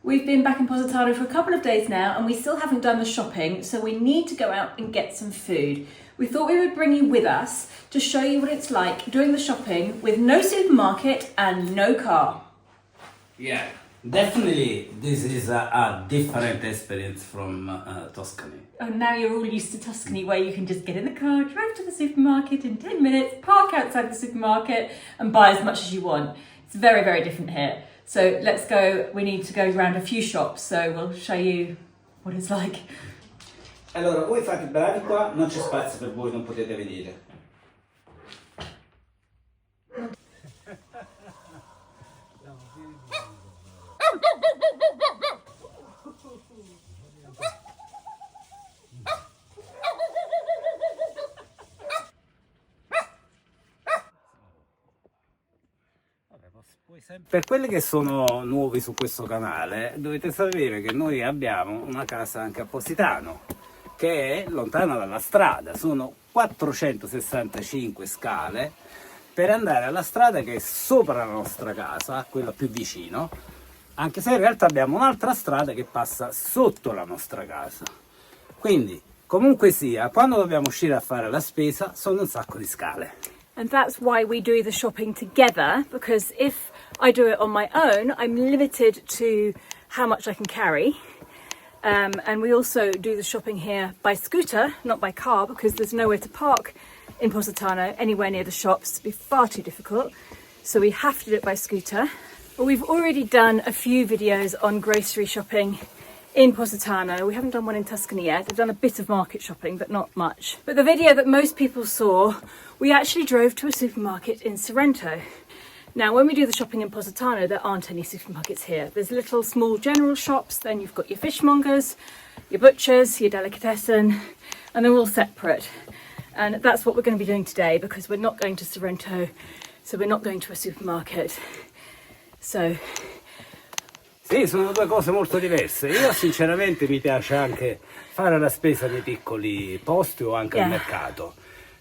We've been back in Positano for a couple of days now and we still haven't done the shopping, so we need to go out and get some food. We thought we would bring you with us to show you what it's like doing the shopping with no supermarket and no car. Yeah, definitely this is a different experience from Tuscany. Oh, now you're all used to Tuscany where you can just get in the car, drive to the supermarket in 10 minutes, park outside the supermarket and buy as much as you want. It's very, very different here. So let's go, we need to go around a few shops, so we'll show you what it's like. Allora, voi fate bravi qua, non c'è spazio per voi, non potete venire. Per quelli che sono nuovi su questo canale, dovete sapere che noi abbiamo una casa anche a Positano, che è lontana dalla strada. Sono 465 scale per andare alla strada che è sopra la nostra casa, quella più vicino, anche se in realtà abbiamo un'altra strada che passa sotto la nostra casa. Quindi, comunque sia, quando dobbiamo uscire a fare la spesa, sono un sacco di scale. And that's why we do the shopping together, because if I do it on my own, I'm limited to how much I can carry. And we also do the shopping here by scooter, not by car, because there's nowhere to park in Positano anywhere near the shops. It'd be far too difficult. So we have to do it by scooter. But we've already done a few videos on grocery shopping in Positano. We haven't done one in Tuscany yet. We've done a bit of market shopping, but not much. But the video that most people saw, we actually drove to a supermarket in Sorrento. Now, when we do the shopping in Positano, there aren't any supermarkets here. There's little small general shops, then you've got your fishmongers, your butchers, your delicatessen, and they're all separate. And that's what we're going to be doing today, because we're not going to Sorrento, so we're not going to a supermarket. So sì, sono due cose molto diverse. Io sinceramente mi piace anche fare la spesa nei piccoli posti o anche al mercato.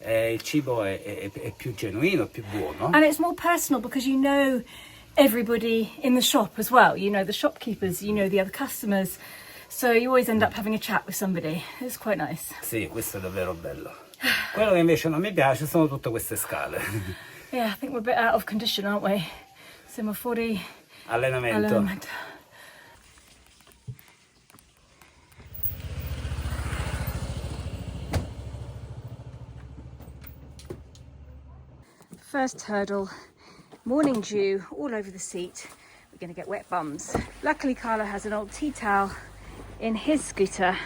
Il cibo è più genuino, più buono. And it's more personal because you know everybody in the shop as well. You know the shopkeepers, you know the other customers. So you always end up having a chat with somebody. It's quite nice. Sì, questo è davvero bello. Quello che invece non mi piace sono tutte queste scale. Yeah, I think we're a bit out of condition, aren't we? Siamo fuori allenamento. First hurdle, morning dew all over the seat. We're going to get wet bums. Luckily Carlo has an old tea towel in his scooter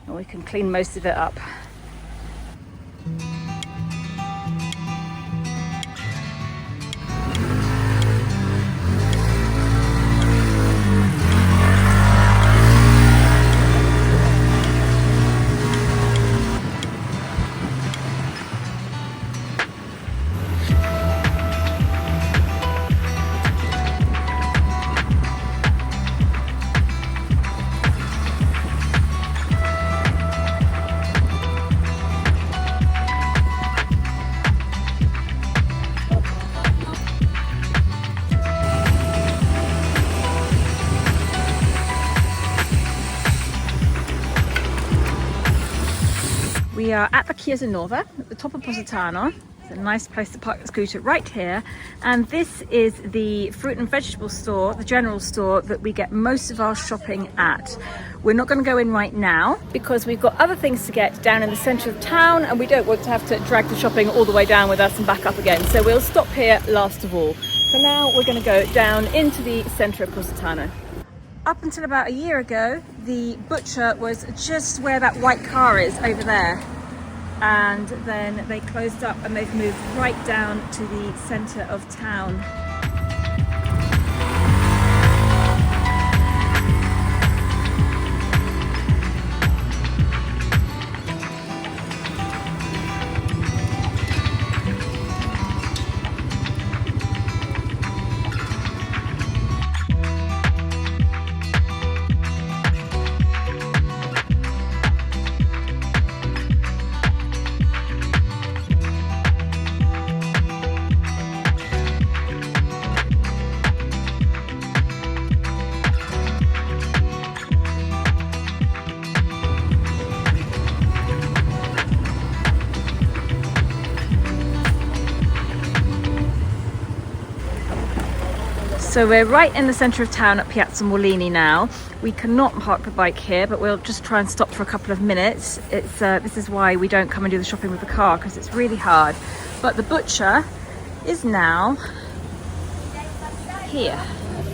and we can clean most of it up. We are at the Chiesa Nuova at the top of Positano. It's a nice place to park the scooter right here. And this is the fruit and vegetable store, the general store that we get most of our shopping at. We're not going to go in right now because we've got other things to get down in the centre of town and we don't want to have to drag the shopping all the way down with us and back up again. So we'll stop here last of all. For now, we're going to go down into the centre of Positano. Up until about a year ago, the butcher was just where that white car is over there. And then they closed up and they've moved right down to the centre of town. So we're right in the centre of town at Piazza Morlini now. We cannot park the bike here, but we'll just try and stop for a couple of minutes. This is why we don't come and do the shopping with the car, because it's really hard. But the butcher is now here.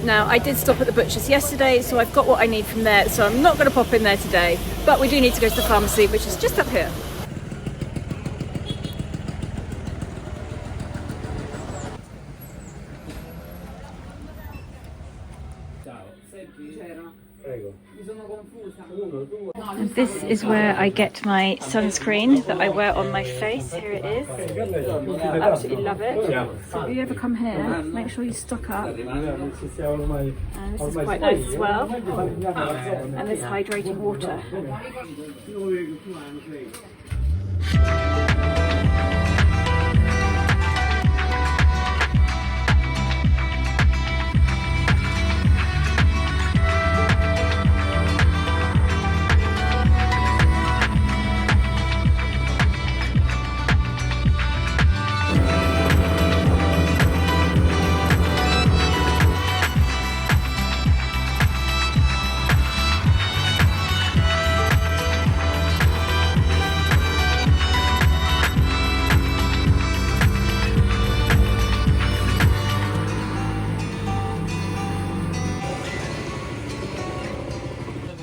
Now, I did stop at the butcher's yesterday, so I've got what I need from there, so I'm not going to pop in there today. But we do need to go to the pharmacy, which is just up here. And this is where I get my sunscreen that I wear on my face. Here it is. I absolutely love it. So if you ever come here, make sure you stock up. And this is quite nice as well. And this hydrating water.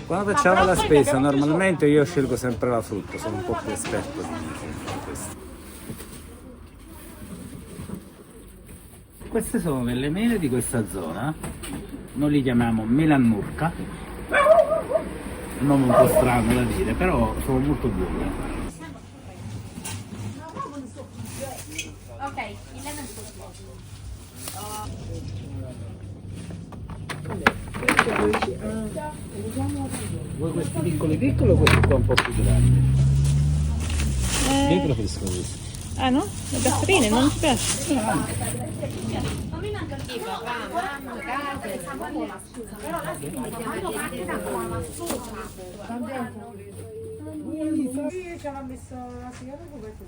Quando facciamo la spesa normalmente io scelgo sempre la frutta, sono un po' più esperto di questo. Queste sono delle mele di questa zona, noi li chiamiamo melannurca, un nome un po' strano da dire, però sono molto buone. Ok, il lemon Vuoi questi piccoli o questi qua un po' più grandi? Io preferisco questi. Ah no? Le gasperine non ti piace? Non mi manca il tipo, mamma, case, però la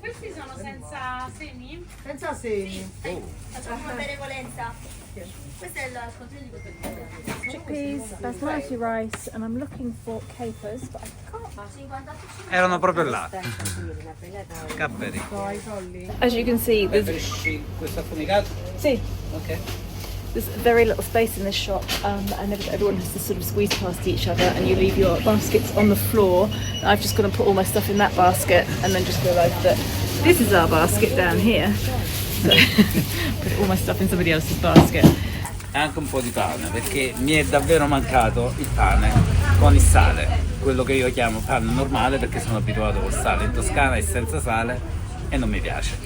questi sono senza semi? Senza semi. Facciamo una benevolenza. Questo è il scontrino di questo video. Chickpeas, basmati rice, and I'm looking for capers, but I can't. 50. Erano proprio là. Capperi. As you can see, there's Questo affumicato? see, Ok. there's very little space in this shop, and everyone has to sort of squeeze past each other, and you leave your baskets on the floor. And I've just got to put all my stuff in that basket, and then just realised that this is our basket down here. So put all my stuff in somebody else's basket. E anche un po' di pane, perché mi è davvero mancato il pane con il sale, quello che io chiamo pane normale perché sono abituato col sale. In Toscana è senza sale e non mi piace.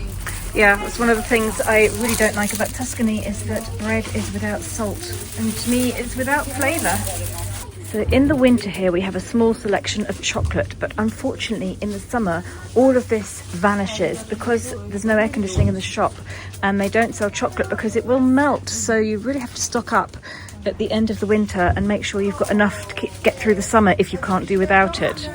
Yeah, that's one of the things I really don't like about Tuscany is that bread is without salt, and to me it's without flavour. So in the winter here we have a small selection of chocolate, but unfortunately in the summer all of this vanishes because there's no air conditioning in the shop and they don't sell chocolate because it will melt. So you really have to stock up at the end of the winter and make sure you've got enough to get through the summer if you can't do without it.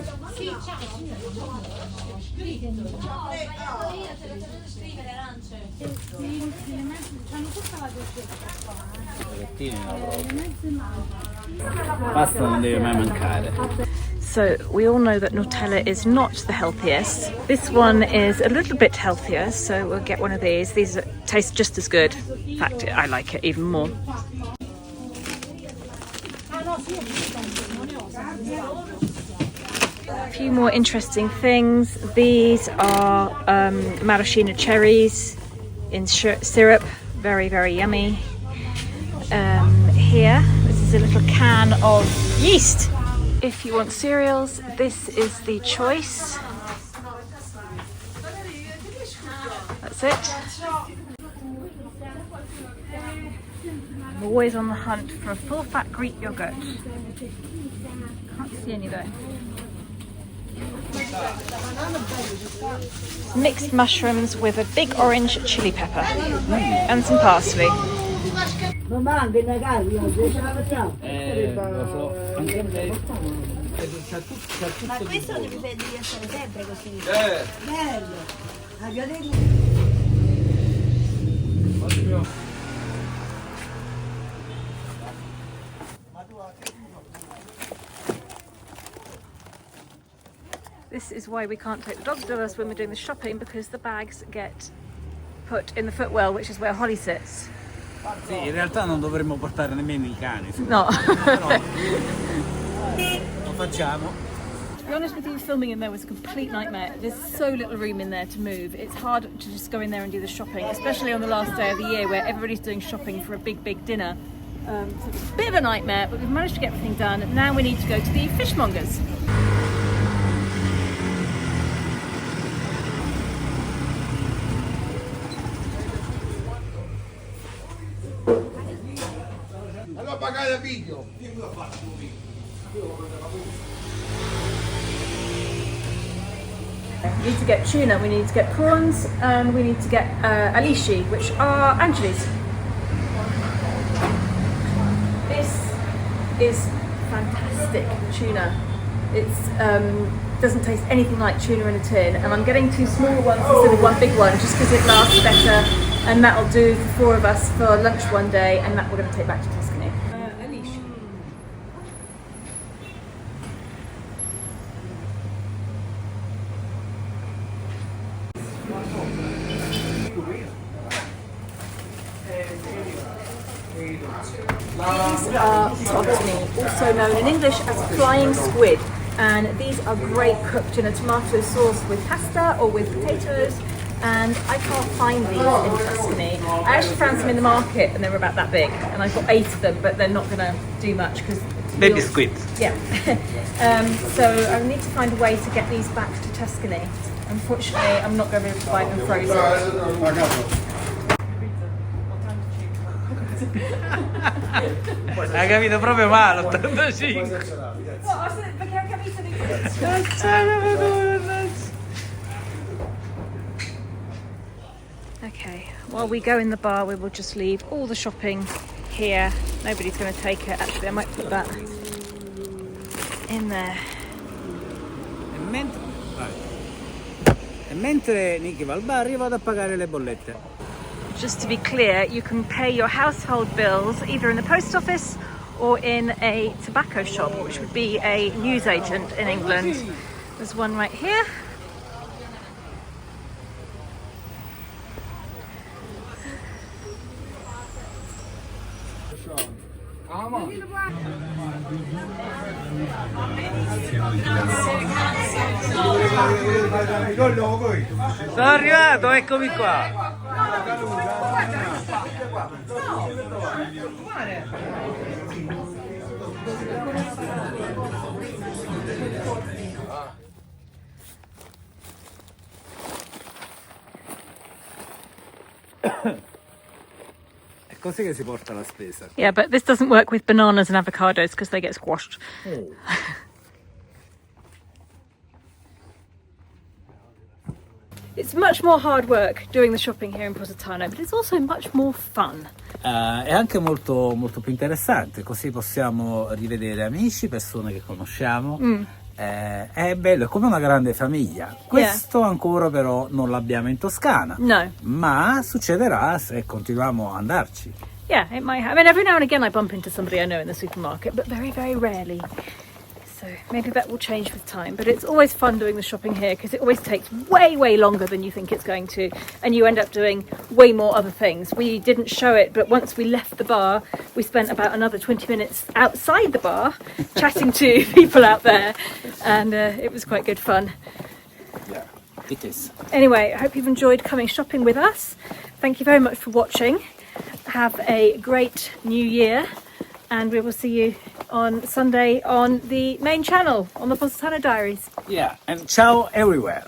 Pasta non deve mai mancare. So we all know that Nutella is not the healthiest. This one is a little bit healthier, so we'll get one of these. These taste just as good. In fact, I like it even more. A few more interesting things. These are maraschino cherries in syrup. Very, very yummy. Here, this is a little can of yeast. If you want cereals, this is the choice. That's it. I'm always on the hunt for a full fat Greek yogurt. Can't see any though. Mixed mushrooms with a big orange chili pepper and some parsley. Non manca in casa, ce la facciamo. Lo so, anche a me. Ma questo devi essere sempre così. Bello. Abbiamo. This is why we can't take the dogs with us when we're doing the shopping, because the bags get put in the footwell, which is where Holly sits. Sì, in realtà non dovremmo portare nemmeno i cani. No. Però lo facciamo. To be honest with you, filming in there was a complete nightmare. There's so little room in there to move. It's hard to just go in there and do the shopping, especially on the last day of the year where everybody's doing shopping for a big dinner. So it's a bit of a nightmare, but we've managed to get everything done. Now we need to go to the fishmongers. Allora pagare il video. We need to get tuna, we need to get prawns, and we need to get alici, which are anchovies. This is fantastic tuna. It's doesn't taste anything like tuna in a tin, and I'm getting 2 smaller ones instead of 1 big one just because it lasts better, and that'll do for 4 of us for lunch one day, and that we're going to take back to Tuscany. Alici. These are tocchini, also known in English as flying squid, and these are great cooked in a tomato sauce with pasta or with potatoes, and I can't find these in Tuscany. I actually found some in the market and they were about that big, and I've got 8 of them, but they're not going to do much because Baby squid. Yeah. So I need to find a way to get these back to Tuscany. Unfortunately, I'm not going to be able to buy them frozen. Ha capito proprio male, 85. Perché ho capito di Okay, while we go in the bar, we will just leave all the shopping here. Nobody's going to take it. Actually, I might put that in there. E mentre Nicky va al bar, io vado a pagare le bollette. Just to be clear, you can pay your household bills either in the post office or in a tobacco shop, which would be a newsagent in England. There's one right here. Sono arrivato, eccomi qua. È così che si porta la spesa. Yeah, but this doesn't work with bananas and avocados because they get squashed. It's much more hard work doing the shopping here in Positano, but it's also much more fun. È anche molto, molto più interessante, così possiamo rivedere amici, persone che conosciamo. È bello, è come una grande famiglia. Questo ancora però non l'abbiamo in Toscana. No. Ma succederà se continuiamo a andarci. Yeah, it might have. I mean, every now and again I bump into somebody I know in the supermarket, but very, very rarely. So maybe that will change with time. But it's always fun doing the shopping here because it always takes way, way longer than you think it's going to. And you end up doing way more other things. We didn't show it, but once we left the bar, we spent about another 20 minutes outside the bar chatting to people out there. And it was quite good fun. Yeah, it is. Anyway, I hope you've enjoyed coming shopping with us. Thank you very much for watching. Have a great new year. And we will see you on Sunday on the main channel, on the Positano Diaries. Yeah, and ciao everywhere.